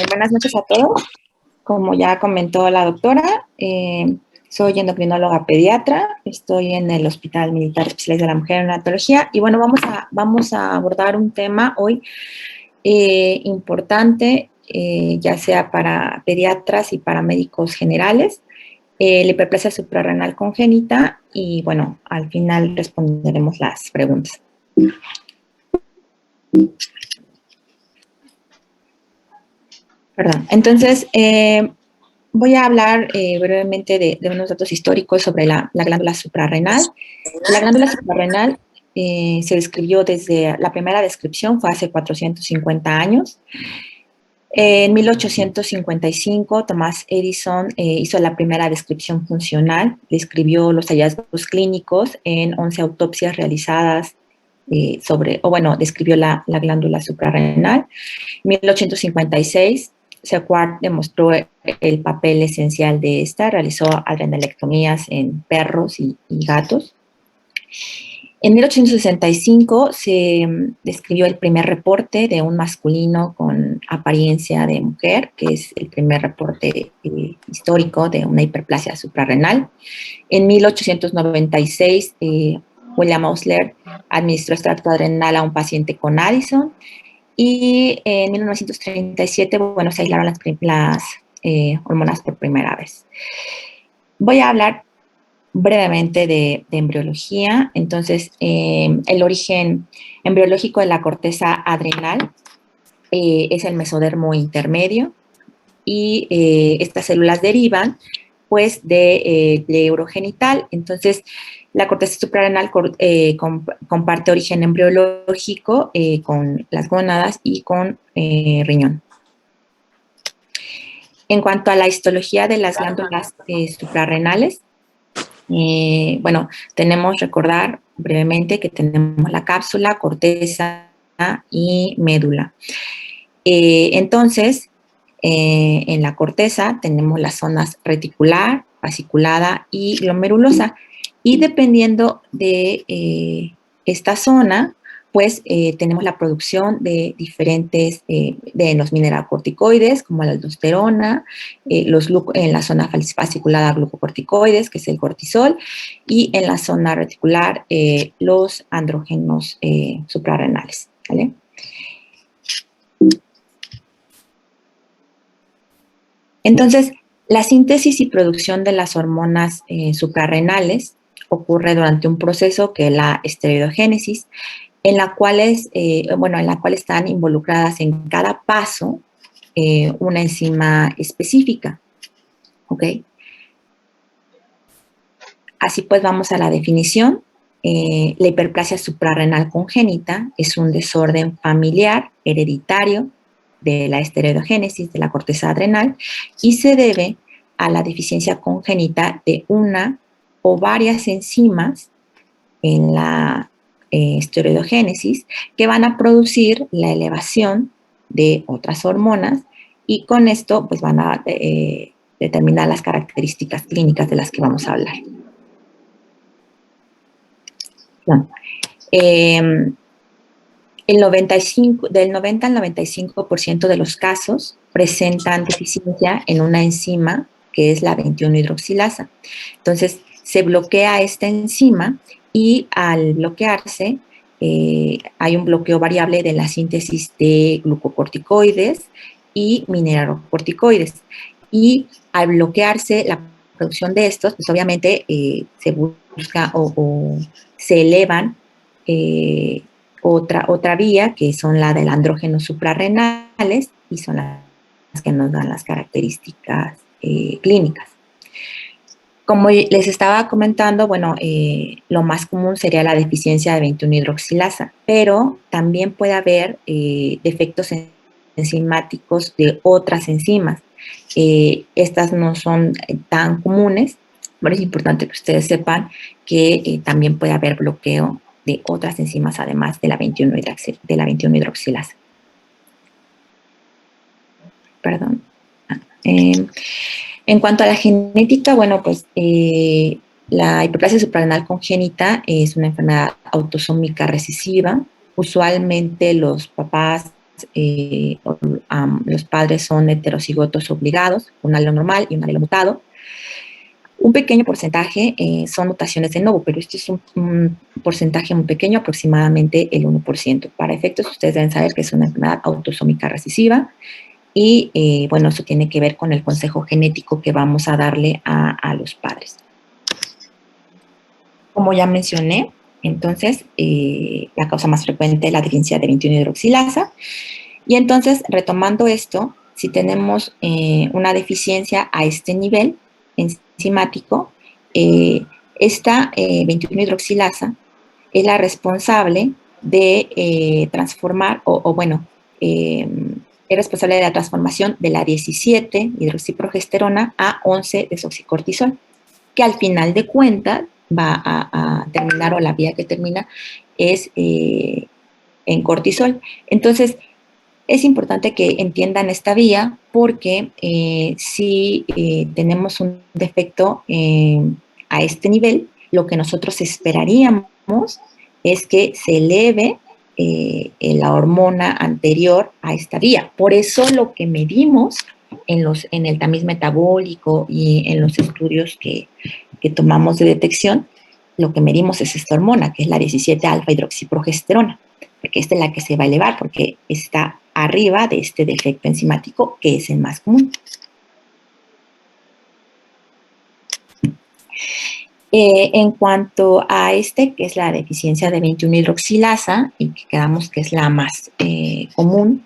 Buenas noches a todos. Como ya comentó la doctora, soy endocrinóloga pediatra, estoy en el Hospital Militar Especializado de la Mujer en Neonatología y bueno, vamos a abordar un tema hoy importante, ya sea para pediatras y para médicos generales, la hiperplasia suprarrenal congénita y bueno, al final responderemos las preguntas. Perdón. Entonces, voy a hablar brevemente de unos datos históricos sobre la glándula suprarrenal. La glándula suprarrenal se describió desde, la primera descripción fue hace 450 años. En 1855, Thomas Edison hizo la primera descripción funcional, describió los hallazgos clínicos en 11 autopsias realizadas describió la glándula suprarrenal. En 1856, Sequard demostró el papel esencial de esta, realizó adrenalectomías en perros y gatos. En 1865 se describió el primer reporte de un masculino con apariencia de mujer, que es el primer reporte histórico de una hiperplasia suprarrenal. En 1896, William Osler administró extracto adrenal a un paciente con Addison. Y en 1937, bueno, se aislaron las hormonas por primera vez. Voy a hablar brevemente de embriología. Entonces, el origen embriológico de la corteza adrenal es el mesodermo intermedio y estas células derivan pues de urogenital. Entonces, la corteza suprarrenal comparte origen embriológico con las gónadas y con riñón. En cuanto a la histología de las glándulas suprarrenales, bueno, recordar brevemente que tenemos la cápsula, corteza y médula. Entonces, en la corteza tenemos las zonas reticular, fasciculada y glomerulosa. Y dependiendo de esta zona, pues tenemos la producción de diferentes, de los mineralocorticoides, como la aldosterona, en la zona fasciculada glucocorticoides, que es el cortisol, y en la zona reticular los andrógenos suprarrenales, ¿vale? Entonces, la síntesis y producción de las hormonas suprarrenales ocurre durante un proceso que es la esteroidogénesis, en la cual están involucradas en cada paso una enzima específica, ¿ok? Así pues, vamos a la definición. La hiperplasia suprarrenal congénita es un desorden familiar hereditario de la esteroidogénesis de la corteza adrenal y se debe a la deficiencia congénita de una o varias enzimas en la esteroidogénesis que van a producir la elevación de otras hormonas y con esto pues van a determinar las características clínicas de las que vamos a hablar. Bueno, del 90 al 95% de los casos presentan deficiencia en una enzima que es la 21-hidroxilasa. Entonces, se bloquea esta enzima y al bloquearse hay un bloqueo variable de la síntesis de glucocorticoides y mineralocorticoides. Y al bloquearse la producción de estos, pues obviamente se busca o se elevan otra vía, que son la del andrógenos suprarrenales, y son las que nos dan las características clínicas. Como les estaba comentando, bueno, lo más común sería la deficiencia de 21-hidroxilasa, pero también puede haber defectos enzimáticos de otras enzimas. Estas no son tan comunes, pero es importante que ustedes sepan que también puede haber bloqueo de otras enzimas además de la 21-hidroxilasa. Perdón. En cuanto a la genética, bueno, pues la hiperplasia suprarrenal congénita es una enfermedad autosómica recesiva. Usualmente los papás los padres son heterocigotos obligados, un alelo normal y un alelo mutado. Un pequeño porcentaje son mutaciones de novo, pero este es un porcentaje muy pequeño, aproximadamente el 1%. Para efectos, ustedes deben saber que es una enfermedad autosómica recesiva y, bueno, eso tiene que ver con el consejo genético que vamos a darle a los padres. Como ya mencioné, entonces, la causa más frecuente es la deficiencia de 21-hidroxilasa. Y entonces, retomando esto, si tenemos una deficiencia a este nivel enzimático, esta 21-hidroxilasa es la responsable de transformar, es responsable de la transformación de la 17-hidroxiprogesterona a 11-desoxicortisol, que al final de cuentas va a terminar, o la vía que termina es en cortisol. Entonces, es importante que entiendan esta vía porque si tenemos un defecto a este nivel, lo que nosotros esperaríamos es que se eleve la hormona anterior a esta vía. Por eso lo que medimos en el tamiz metabólico y en los estudios que tomamos de detección, lo que medimos es esta hormona, que es la 17-alfa-hidroxiprogesterona, porque esta es la que se va a elevar, porque está arriba de este defecto enzimático, que es el más común. En cuanto a este, que es la deficiencia de 21-hidroxilasa, y que quedamos que es la más común,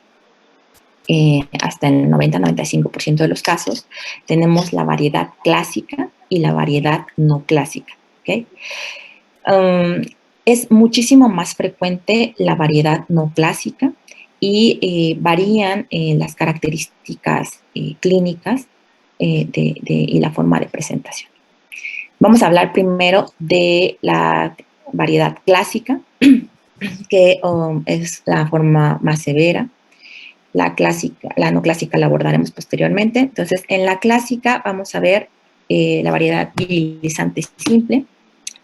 hasta el 90-95% de los casos, tenemos la variedad clásica y la variedad no clásica. ¿Okay? Es muchísimo más frecuente la variedad no clásica y varían las características clínicas y la forma de presentación. Vamos a hablar primero de la variedad clásica, que es la forma más severa. La no clásica la abordaremos posteriormente. Entonces, en la clásica vamos a ver la variedad virilizante simple,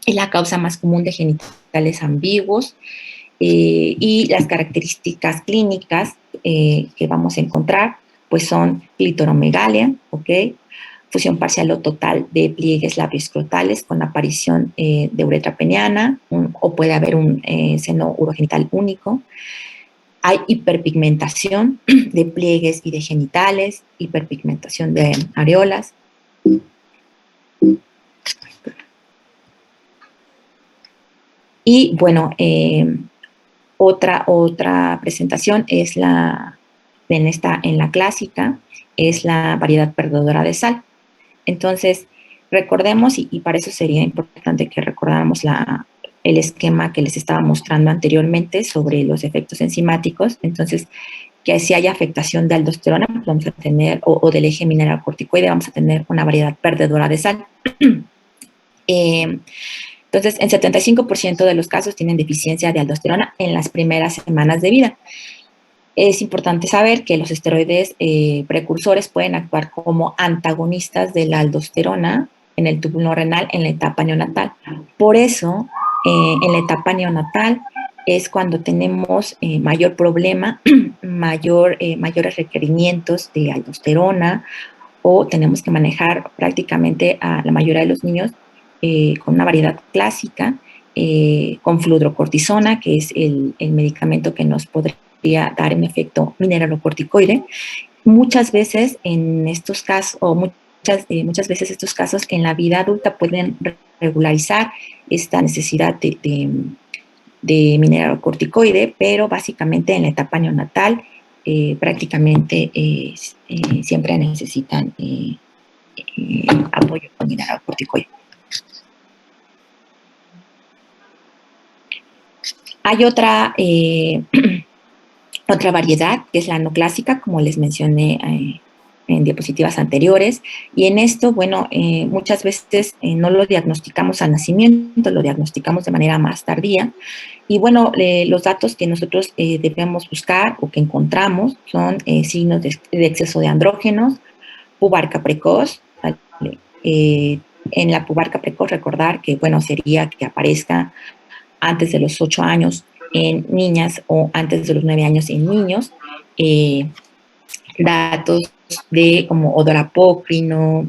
es la causa más común de genitales ambiguos y las características clínicas que vamos a encontrar pues son clitoromegalia, ¿ok? Fusión parcial o total de pliegues labioescrotales con aparición de uretra peniana o puede haber un seno urogenital único. Hay hiperpigmentación de pliegues y de genitales, hiperpigmentación de areolas. Y bueno, otra presentación es en la clásica, es la variedad perdedora de sal. Entonces, recordemos, y para eso sería importante que recordáramos el esquema que les estaba mostrando anteriormente sobre los efectos enzimáticos. Entonces, que si hay afectación de aldosterona, pues vamos a tener, o del eje mineralocorticoide, vamos a tener una variedad perdedora de sal. Entonces, en 75% de los casos tienen deficiencia de aldosterona en las primeras semanas de vida. Es importante saber que los esteroides precursores pueden actuar como antagonistas de la aldosterona en el túbulo renal en la etapa neonatal. Por eso, en la etapa neonatal es cuando tenemos mayor problema, mayores requerimientos de aldosterona, o tenemos que manejar prácticamente a la mayoría de los niños con una variedad clásica, con fludrocortisona, que es el medicamento que nos podría dar un efecto mineralocorticoide. Muchas veces en estos casos, o muchas veces estos casos en la vida adulta pueden regularizar esta necesidad de mineralocorticoide, pero básicamente en la etapa neonatal prácticamente siempre necesitan apoyo con mineralocorticoide. Hay otra variedad, que es la no clásica, como les mencioné en diapositivas anteriores, y en esto, bueno, muchas veces no lo diagnosticamos al nacimiento, lo diagnosticamos de manera más tardía, y bueno, los datos que nosotros debemos buscar o que encontramos son signos de exceso de andrógenos, pubarca precoz. En la pubarca precoz, recordar que, bueno, sería que aparezca antes de los 8 años en niñas o antes de los 9 años en niños. datos de como odor apócrino,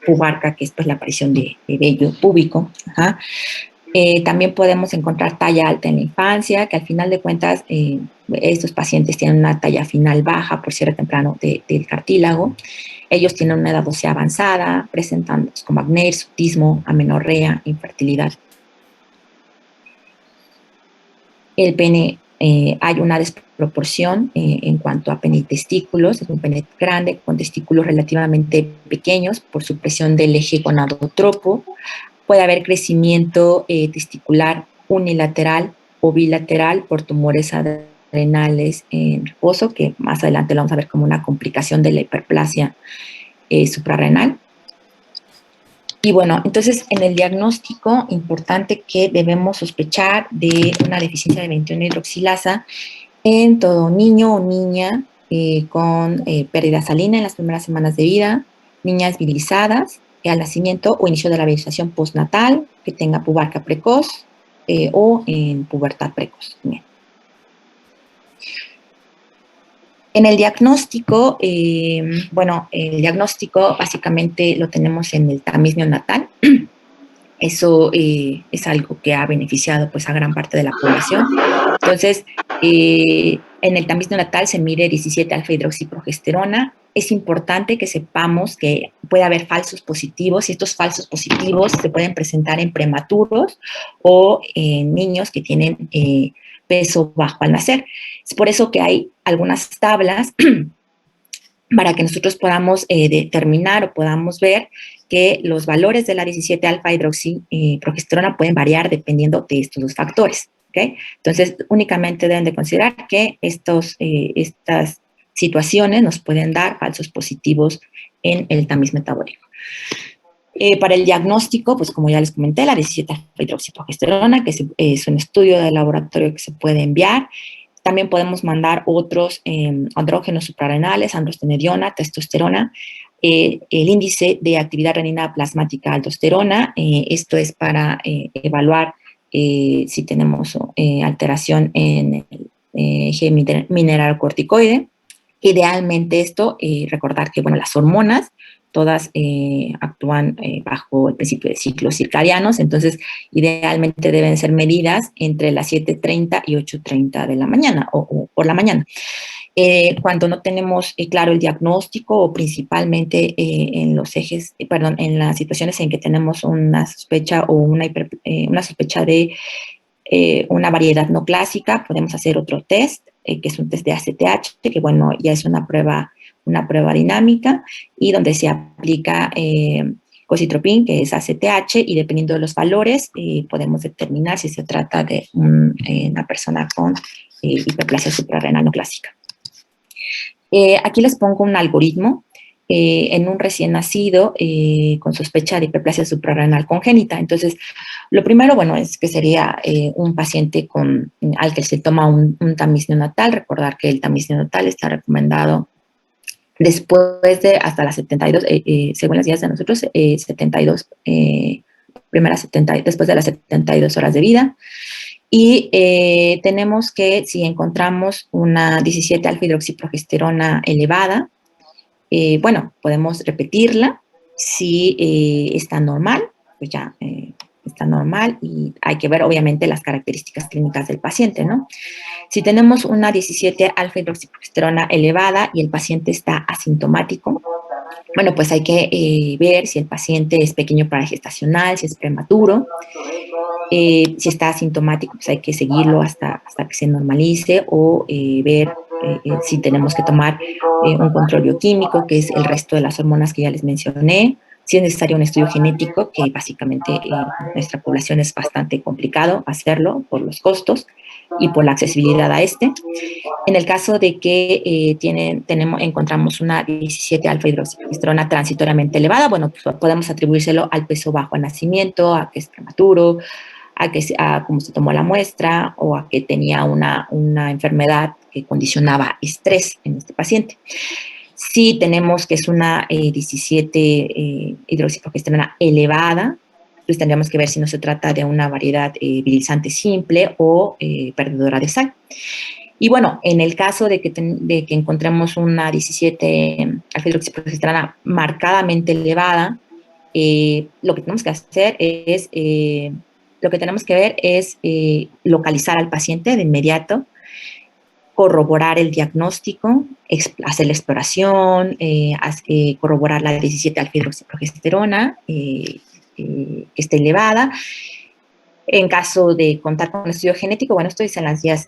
pubarca, que es pues la aparición de vello púbico. Ajá. También podemos encontrar talla alta en la infancia, que al final de cuentas estos pacientes tienen una talla final baja por cierre temprano del cartílago. Ellos tienen una edad ósea avanzada, presentan como acné, hirsutismo, amenorrea, infertilidad. El pene, hay una desproporción en cuanto a pene y testículos. Es un pene grande con testículos relativamente pequeños por supresión del eje gonadotropo. Puede haber crecimiento testicular unilateral o bilateral por tumores adrenales en reposo, que más adelante lo vamos a ver como una complicación de la hiperplasia suprarrenal. Y bueno, entonces en el diagnóstico, importante que debemos sospechar de una deficiencia de 21-hidroxilasa en todo niño o niña con pérdida salina en las primeras semanas de vida, niñas virilizadas al nacimiento o inicio de la virilización postnatal, que tenga pubarca precoz o en pubertad precoz. Bien. En el diagnóstico, bueno, el diagnóstico básicamente lo tenemos en el tamiz neonatal. Eso es algo que ha beneficiado pues a gran parte de la población. Entonces, en el tamiz neonatal se mide 17-alfa-hidroxiprogesterona. Es importante que sepamos que puede haber falsos positivos y estos falsos positivos se pueden presentar en prematuros o en niños que tienen peso bajo al nacer. Es por eso que hay algunas tablas para que nosotros podamos determinar o podamos ver que los valores de la 17-alfa-hidroxiprogesterona pueden variar dependiendo de estos dos factores. ¿Okay? Entonces, únicamente deben de considerar que estas situaciones nos pueden dar falsos positivos en el tamiz metabólico. Para el diagnóstico, pues como ya les comenté, la 17-alfa-hidroxiprogesterona, que es un estudio de laboratorio que se puede enviar. También podemos mandar otros andrógenos suprarrenales, androstenediona, testosterona, el índice de actividad renina plasmática aldosterona. Esto es para evaluar si tenemos alteración en el eje mineralocorticoide. Idealmente esto, recordar que bueno, las hormonas todas actúan bajo el principio de ciclos circadianos, entonces idealmente deben ser medidas entre las 7:30 y 8:30 de la mañana o por la mañana. Cuando no tenemos claro el diagnóstico o principalmente en los ejes, perdón, en las situaciones en que tenemos una sospecha o una sospecha de una variedad no clásica, podemos hacer otro test, que es un test de ACTH, que bueno, ya es una prueba dinámica y donde se aplica cocitropin, que es ACTH, y dependiendo de los valores podemos determinar si se trata de una persona con hiperplasia suprarrenal no clásica. Aquí les pongo un algoritmo en un recién nacido con sospecha de hiperplasia suprarrenal congénita. Entonces, lo primero, bueno, es que sería un paciente al que se toma un tamiz neonatal. Recordar que el tamiz neonatal está recomendado después de hasta las 72, según las guías de nosotros, 72, después de las 72 horas de vida. Y tenemos que, si encontramos una 17-alfa-hidroxiprogesterona elevada, bueno, podemos repetirla. Si está normal, pues ya está normal y hay que ver obviamente las características clínicas del paciente, ¿no? Si tenemos una 17-alfa-hidroxiprogesterona elevada y el paciente está asintomático, bueno, pues hay que ver si el paciente es pequeño para gestacional, si es prematuro. Si está asintomático, pues hay que seguirlo hasta que se normalice o ver si tenemos que tomar un control bioquímico, que es el resto de las hormonas que ya les mencioné. Si es necesario un estudio genético, que básicamente en nuestra población es bastante complicado hacerlo por los costos y por la accesibilidad a este. En el caso de que encontramos una 17-alfa-hidroxiprogesterona transitoriamente elevada, bueno, pues podemos atribuírselo al peso bajo al nacimiento, a que es prematuro, a cómo se tomó la muestra o a que tenía una enfermedad que condicionaba estrés en este paciente. Si tenemos que es una 17-hidroxiprogesterona elevada, pues tendríamos que ver si no se trata de una variedad virilizante simple o perdedora de sal. Y bueno, en el caso de que encontremos una 17 alfa-hidroxiprogesterona marcadamente elevada, lo que tenemos que hacer es, lo que tenemos que ver es localizar al paciente de inmediato, corroborar el diagnóstico, hacer la exploración, corroborar la 17 alfa-hidroxiprogesterona que esté elevada. En caso de contar con un estudio genético, bueno, esto dicen las guías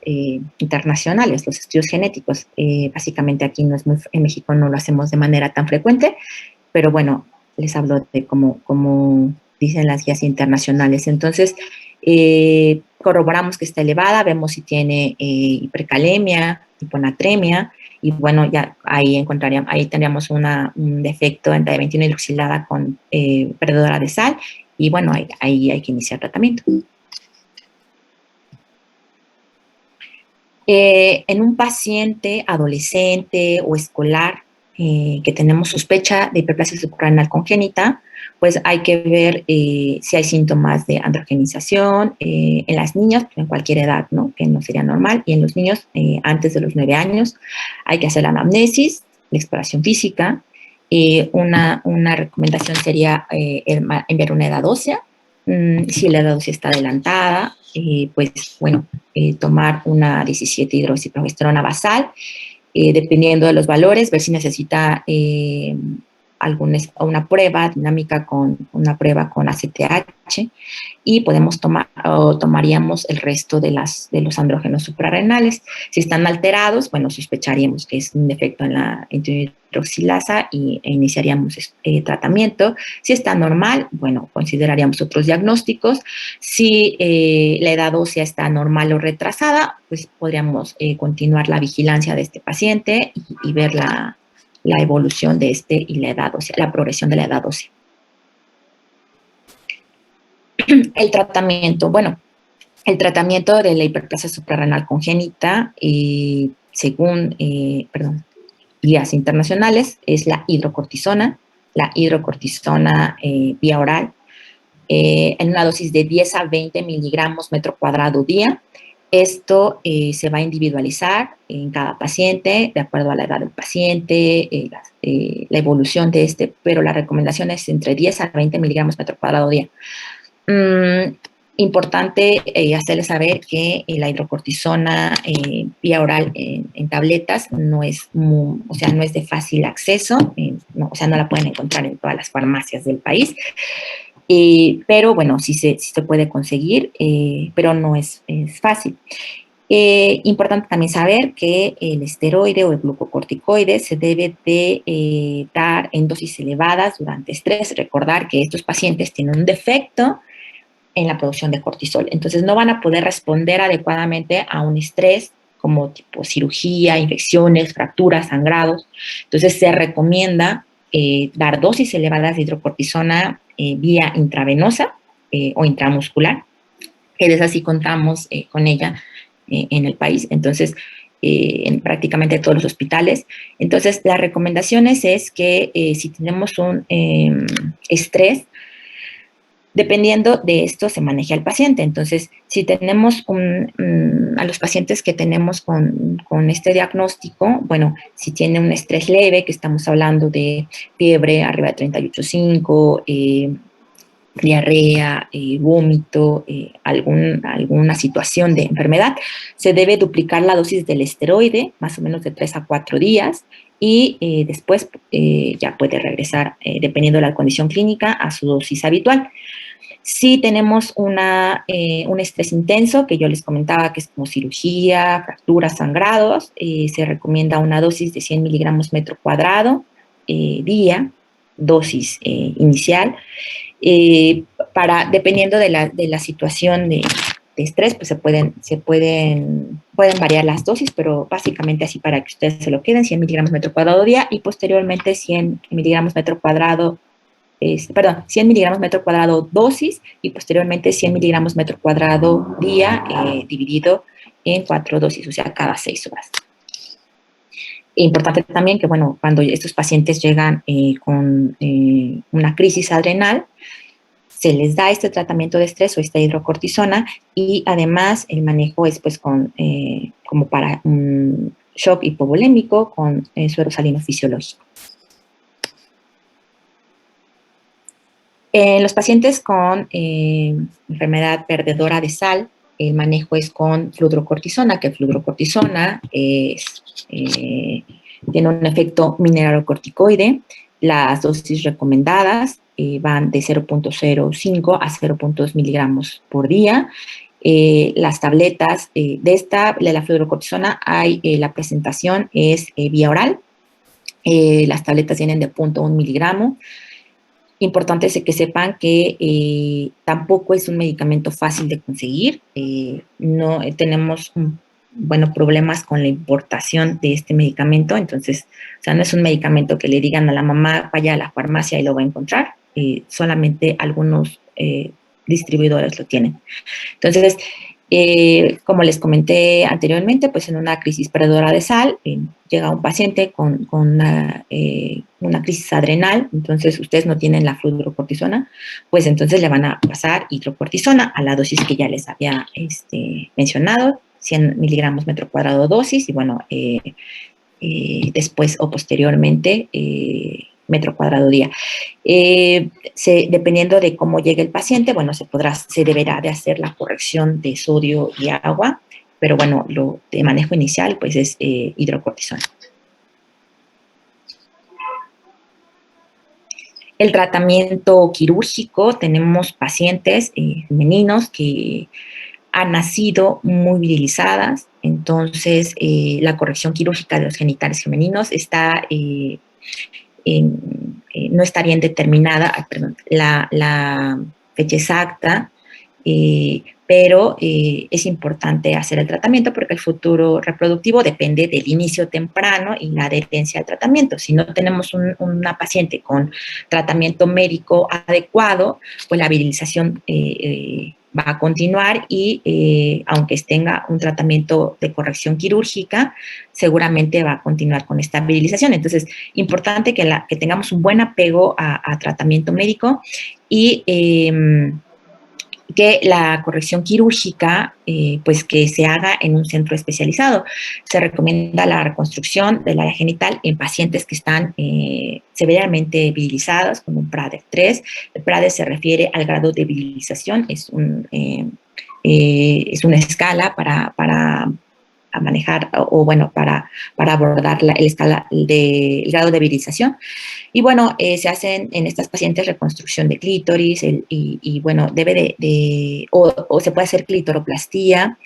internacionales, los estudios genéticos. Básicamente aquí no es muy, en México no lo hacemos de manera tan frecuente, pero bueno, les hablo de cómo dicen las guías internacionales. Entonces, corroboramos que está elevada, vemos si tiene hipercalemia, hiponatremia, y bueno, ya ahí tendríamos un defecto en D21 hidroxilada con perdedora de sal, y bueno, ahí hay que iniciar tratamiento. En un paciente adolescente o escolar que tenemos sospecha de hiperplasia suprarrenal congénita, pues hay que ver si hay síntomas de androgenización en las niñas, en cualquier edad, ¿no? Que no sería normal, y en los niños antes de los 9 años hay que hacer la anamnesis, la exploración física. Una recomendación sería enviar una edad ósea. Si la edad ósea está adelantada, pues bueno, tomar una 17 hidroxiprogesterona basal, dependiendo de los valores, ver si necesita una prueba dinámica con una prueba con ACTH, y podemos tomaríamos el resto de los andrógenos suprarrenales. Si están alterados, bueno, sospecharíamos que es un defecto en la hidroxilasa e iniciaríamos tratamiento. Si está normal, bueno, consideraríamos otros diagnósticos. Si la edad ósea está normal o retrasada, pues podríamos continuar la vigilancia de este paciente y ver la evolución de y la edad ósea, la progresión de la edad ósea. El tratamiento, bueno, el tratamiento de la hiperplasia suprarrenal congénita, según guías internacionales, es la hidrocortisona vía oral, en una dosis de 10 a 20 miligramos metro cuadrado día. Esto se va a individualizar en cada paciente, de acuerdo a la edad del paciente, la evolución de pero la recomendación es entre 10 a 20 miligramos metro cuadrado día. Importante hacerles saber que la hidrocortisona vía oral en tabletas no es de fácil acceso, no la pueden encontrar en todas las farmacias del país. Pero bueno, sí se puede conseguir, pero no es fácil. Importante también saber que el esteroide o el glucocorticoide se debe de dar en dosis elevadas durante estrés. Recordar que estos pacientes tienen un defecto en la producción de cortisol, entonces no van a poder responder adecuadamente a un estrés como tipo cirugía, infecciones, fracturas, sangrados. Entonces se recomienda dar dosis elevadas de hidrocortisona vía intravenosa o intramuscular, que de esa sí contamos con ella en el país, entonces en prácticamente todos los hospitales. Entonces las recomendaciones es que si tenemos un estrés, dependiendo de esto se maneja al paciente. Entonces, si tenemos a los pacientes que tenemos con este diagnóstico, bueno, si tiene un estrés leve, que estamos hablando de fiebre arriba de 38.5, diarrea, vómito, alguna situación de enfermedad, se debe duplicar la dosis del esteroide, más o menos de 3 a 4 días, y después ya puede regresar, dependiendo de la condición clínica, a su dosis habitual. Si tenemos un estrés intenso, que yo les comentaba que es como cirugía, fracturas, sangrados, se recomienda una dosis de 100 miligramos metro cuadrado día, dosis inicial. Dependiendo de la situación de estrés, pues pueden variar las dosis, pero básicamente así para que ustedes se lo queden, 100 miligramos metro cuadrado día, y posteriormente 100 miligramos metro cuadrado 100 miligramos metro cuadrado dosis, y posteriormente 100 miligramos metro cuadrado día, dividido en 4 dosis, o sea, cada 6 horas. Importante también que, bueno, cuando estos pacientes llegan con una crisis adrenal, se les da este tratamiento de estrés o esta hidrocortisona y además el manejo es pues como para un shock hipovolémico con suero salino fisiológico. En los pacientes con enfermedad perdedora de sal, el manejo es con fludrocortisona, que fludrocortisona tiene un efecto mineralocorticoide. Las dosis recomendadas van de 0.05 a 0.2 miligramos por día. Las tabletas de la fludrocortisona, la presentación es vía oral. Las tabletas vienen de 0.1 miligramo. Importante es que sepan que tampoco es un medicamento fácil de conseguir. No tenemos problemas con la importación de este medicamento. Entonces, o sea, no es un medicamento que le digan a la mamá, vaya a la farmacia y lo va a encontrar. Solamente algunos distribuidores lo tienen. Entonces, como les comenté anteriormente, pues en una crisis perdedora de sal, llega un paciente con una crisis adrenal, entonces ustedes no tienen la fludrocortisona, pues entonces le van a pasar hidrocortisona a la dosis que ya les había mencionado, 100 miligramos metro cuadrado dosis, y bueno, después o posteriormente metro cuadrado día. Dependiendo de cómo llegue el paciente, bueno, se deberá de hacer la corrección de sodio y agua, pero bueno, lo de manejo inicial pues es hidrocortisona. El tratamiento quirúrgico, tenemos pacientes femeninos que han nacido muy virilizadas, entonces la corrección quirúrgica de los genitales femeninos está no está bien determinada, la fecha exacta, pero es importante hacer el tratamiento porque el futuro reproductivo depende del inicio temprano y la adherencia al tratamiento. Si no tenemos una paciente con tratamiento médico adecuado, pues la virilización va a continuar y aunque tenga un tratamiento de corrección quirúrgica, seguramente va a continuar con esta virilización. Entonces, importante que tengamos un buen apego a tratamiento médico y que la corrección quirúrgica, pues que se haga en un centro especializado. Se recomienda la reconstrucción del área genital en pacientes que están severamente virilizados con un Prader 3. El Prader se refiere al grado de virilización, es una escala para manejar para abordar el grado de virilización. Y bueno, se hacen en estas pacientes reconstrucción de clítoris y bueno, o se puede hacer clitoroplastía,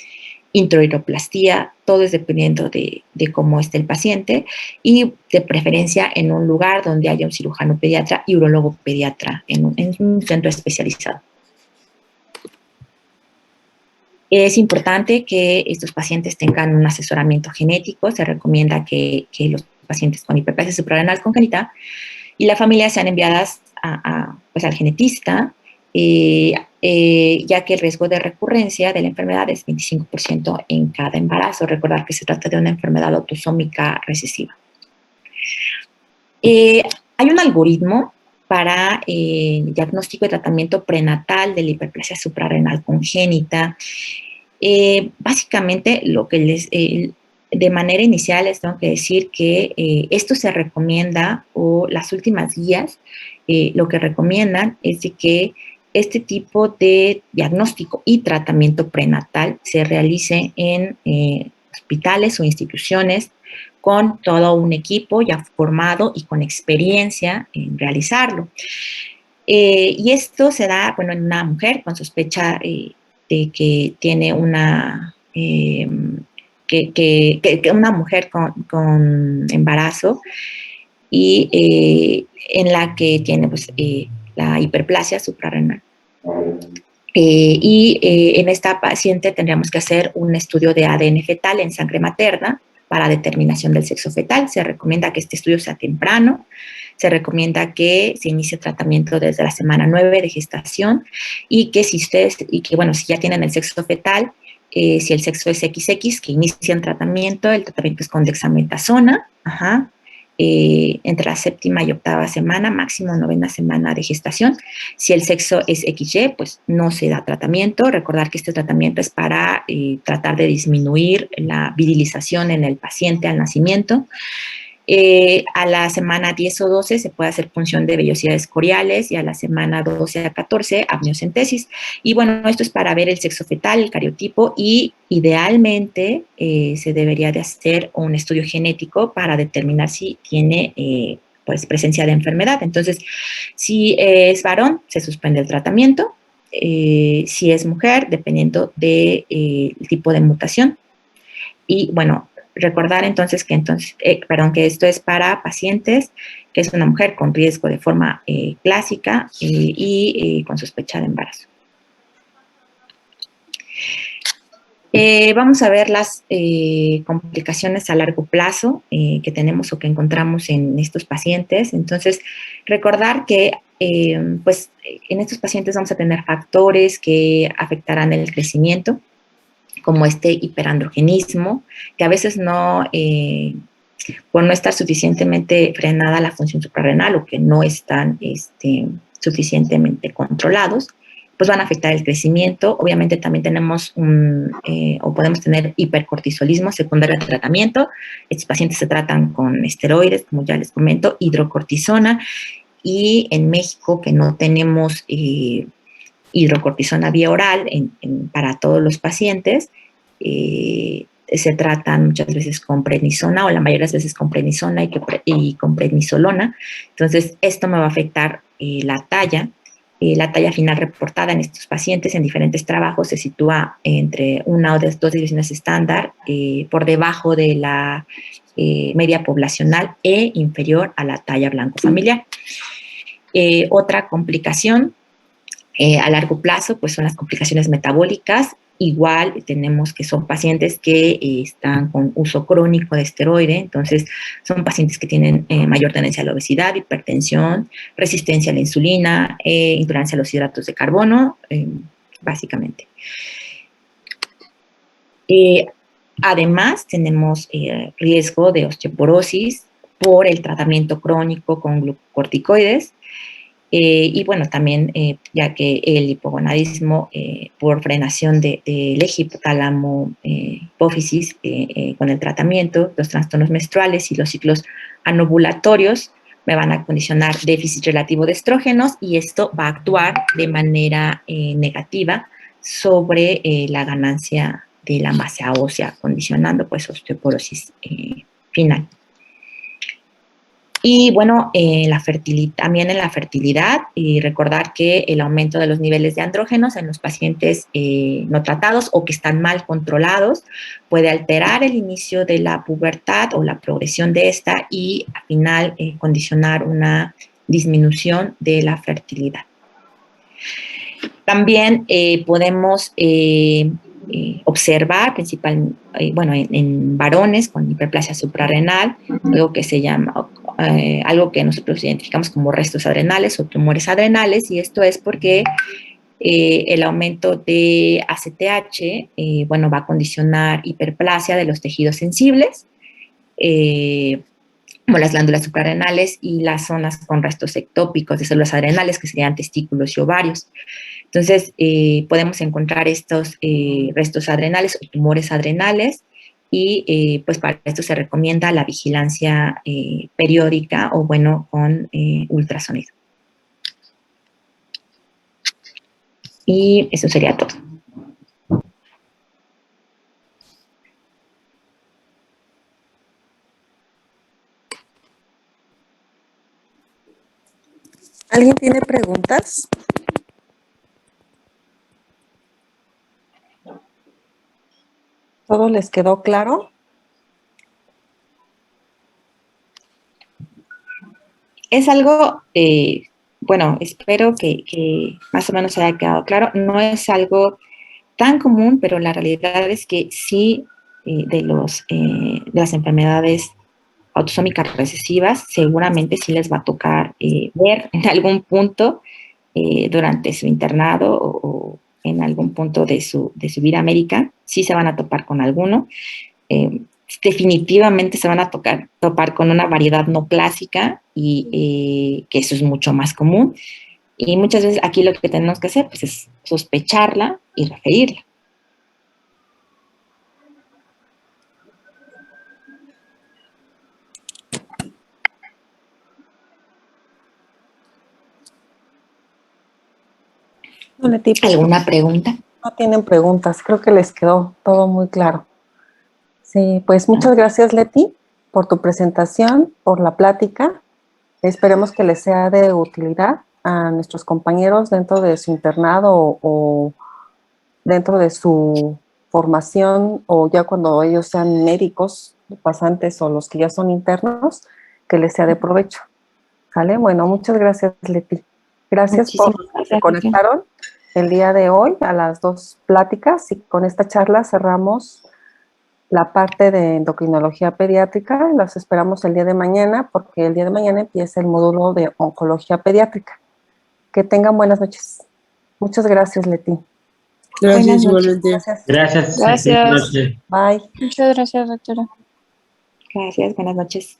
introhidroplastía, todo es dependiendo de cómo esté el paciente y de preferencia en un lugar donde haya un cirujano pediatra y urólogo pediatra en un centro especializado. Es importante que estos pacientes tengan un asesoramiento genético. Se recomienda que los pacientes con hiperplasia suprarrenal congénita y la familia sean enviadas al genetista, ya que el riesgo de recurrencia de la enfermedad es 25% en cada embarazo. Recordar que se trata de una enfermedad autosómica recesiva. Hay un algoritmo para diagnóstico y tratamiento prenatal de la hiperplasia suprarrenal congénita. Básicamente, lo que de manera inicial les tengo que decir que esto se recomienda, o las últimas guías lo que recomiendan es de que este tipo de diagnóstico y tratamiento prenatal se realice en hospitales o instituciones con todo un equipo ya formado y con experiencia en realizarlo. Y esto se da, en una mujer con sospecha de que tiene una mujer con embarazo y en la que tiene la hiperplasia suprarrenal. En esta paciente tendríamos que hacer un estudio de ADN fetal en sangre materna para determinación del sexo fetal. Se recomienda que este estudio sea temprano. Se recomienda que se inicie tratamiento desde la semana 9 de gestación y que si ya tienen el sexo fetal, si el sexo es XX, que inician tratamiento. El tratamiento es con dexametasona, entre la séptima y octava semana, máximo novena semana de gestación. Si el sexo es XY, pues no se da tratamiento. Recordar que este tratamiento es para tratar de disminuir la virilización en el paciente al nacimiento. A la semana 10 o 12 se puede hacer punción de vellosidades coriales y a la semana 12 a 14 amniocentesis. Y bueno, esto es para ver el sexo fetal, el cariotipo, y idealmente se debería de hacer un estudio genético para determinar si tiene pues presencia de enfermedad. Entonces, si es varón, se suspende el tratamiento. Si es mujer, dependiendo del tipo de mutación. Y bueno, recordar entonces que esto es para pacientes que es una mujer con riesgo de forma clásica y con sospecha de embarazo. Vamos a ver las complicaciones a largo plazo que tenemos o que encontramos en estos pacientes. Entonces, recordar que pues, en estos pacientes vamos a tener factores que afectarán el crecimiento, como este hiperandrogenismo, que a veces por no estar suficientemente frenada la función suprarrenal o que no están suficientemente controlados, pues van a afectar el crecimiento. Obviamente también tenemos o podemos tener hipercortisolismo secundario al tratamiento. Estos pacientes se tratan con esteroides, como ya les comento, hidrocortisona, y en México, que no tenemos hidrocortisona vía oral para todos los pacientes, se tratan muchas veces con prednisona o la mayoría de las veces con prednisona y con prednisolona. Entonces, esto me va a afectar la talla. La talla final reportada en estos pacientes en diferentes trabajos se sitúa entre una o dos divisiones estándar por debajo de la media poblacional e inferior a la talla blanco familiar. Otra complicación a largo plazo, pues son las complicaciones metabólicas. Igual tenemos que son pacientes que están con uso crónico de esteroide, entonces son pacientes que tienen mayor tendencia a la obesidad, hipertensión, resistencia a la insulina, intolerancia a los hidratos de carbono, básicamente. Además, tenemos riesgo de osteoporosis por el tratamiento crónico con glucocorticoides. Y bueno, también ya que el hipogonadismo por frenación del eje hipotálamo hipófisis con el tratamiento, los trastornos menstruales y los ciclos anovulatorios me van a condicionar déficit relativo de estrógenos y esto va a actuar de manera negativa sobre la ganancia de la masa ósea, condicionando pues osteoporosis final. Y bueno, también en la fertilidad, y recordar que el aumento de los niveles de andrógenos en los pacientes no tratados o que están mal controlados puede alterar el inicio de la pubertad o la progresión de esta y al final condicionar una disminución de la fertilidad. También podemos observar en varones con hiperplasia suprarrenal, algo que se llama, algo que nosotros identificamos como restos adrenales o tumores adrenales, y esto es porque el aumento de ACTH, va a condicionar hiperplasia de los tejidos sensibles, como las glándulas suprarrenales y las zonas con restos ectópicos de células adrenales, que serían testículos y ovarios. Entonces, podemos encontrar estos restos adrenales o tumores adrenales y pues para esto se recomienda la vigilancia periódica o con ultrasonido. Y eso sería todo. ¿Alguien tiene preguntas? ¿Todo les quedó claro? Es algo, espero que más o menos se haya quedado claro. No es algo tan común, pero la realidad es que sí, de las enfermedades autosómicas recesivas, seguramente sí les va a tocar ver en algún punto durante su internado o en algún punto de su vida médica, sí se van a topar con alguno. definitivamente se van a topar con una variedad no clásica y que eso es mucho más común. Y muchas veces aquí lo que tenemos que hacer pues, es sospecharla y referirla. No, Leti, pues, ¿Alguna pregunta? no tienen preguntas, creo que les quedó todo muy claro. Sí, pues muchas gracias, Leti, por tu presentación, por la plática. Esperemos que les sea de utilidad a nuestros compañeros dentro de su internado o dentro de su formación o ya cuando ellos sean médicos, pasantes o los que ya son internos, que les sea de provecho. ¿Sale? Bueno, muchas gracias, Leti. Gracias por Muchísimas los que se gracias. conectaron el día de hoy a las 2 pláticas y con esta charla cerramos la parte de endocrinología pediátrica. Las esperamos el día de mañana porque el día de mañana empieza el módulo de oncología pediátrica. Que tengan buenas noches. Muchas gracias, Leti. Gracias, Buenas noches. igualmente. Gracias. Gracias. Gracias. Noche. Bye. Muchas gracias, doctora. Gracias, buenas noches.